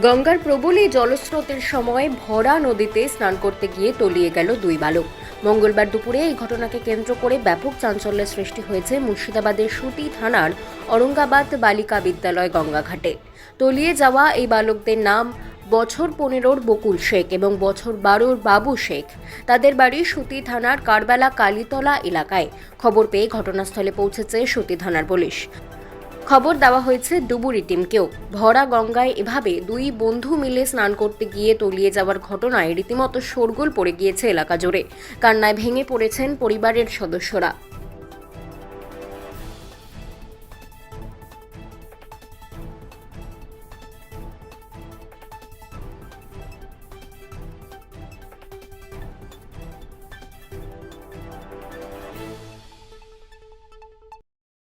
গঙ্গার প্রবল এই জলস্রোতের সময় ভরা নদীতে স্নান করতে গিয়ে তলিয়ে গেল দুই বালক। মঙ্গলবার দুপুরে এই ঘটনাকে কেন্দ্র করে ব্যাপক চাঞ্চল্যের সৃষ্টি হয়েছে মুর্শিদাবাদের সুতি থানার অরঙ্গাবাদ বালিকা বিদ্যালয় গঙ্গাঘাটে। তলিয়ে যাওয়া এই বালকদের নাম বছর 15 বকুল শেখ এবং বছর 12 বাবু শেখ। তাদের বাড়ি সুতি থানার কারবেলা কালীতলা এলাকায়। খবর পেয়ে ঘটনাস্থলে পৌঁছেছে সুতি থানার পুলিশ। খবর দেওয়া হয়েছে ডুবুরি টিমকেও। ভরা গঙ্গায় এভাবে দুই বন্ধু মিলে স্নান করতে গিয়ে তলিয়ে যাওয়ার ঘটনায় রীতিমতো শোরগোল পড়ে গিয়েছে এলাকা জুড়ে। কান্নায় ভেঙে পড়েছেন পরিবারের সদস্যরা।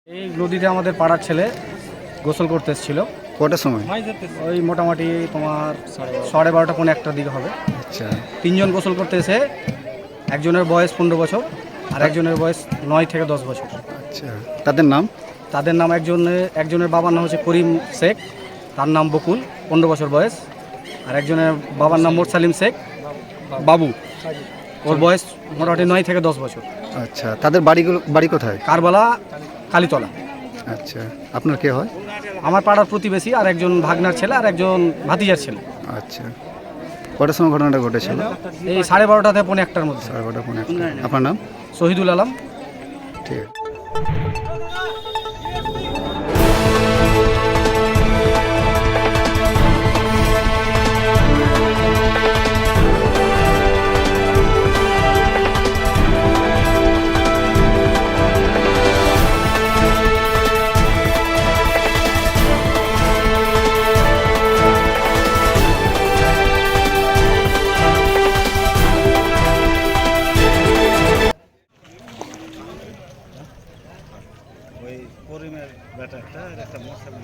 এই নদীতে আমাদের পাড়ার ছেলে গোসল করতে এসেছিল। কটার সময়? ওই মোটামুটি তোমার 12:30 কোনো একটার দিকে হবে। আচ্ছা তিনজন গোসল করতে এসে একজনের বয়স 15 বছর আর একজনের বয়স 9 থেকে 10 বছর। আচ্ছা, তাদের নাম? তাদের নাম একজনের বাবার নাম হচ্ছে করিম শেখ, তার নাম বকুল, 15 বছর বয়স। আর একজনের বাবার নাম মোরসালিম শেখ বাবু, ওর বয়স মোটামুটি 9 থেকে 10 বছর। আচ্ছা, তাদের বাড়ি কোথায়? কারবালা কালীতলা। আচ্ছা, আপনার কে হয়? আমার পাড়ার প্রতিবেশী, আর একজন ভাগনার ছেলে আর একজন ভাতিজার ছেলে। আচ্ছা, কটার সময় ঘটনাটা ঘটেছিল? এই 12:30 থেকে 1:45-র মধ্যে। 12:30 আপনার নাম? শহীদুল আলম। ঠিক আছে। ওই করিমের ব্যাটারটা আর একটা মশালি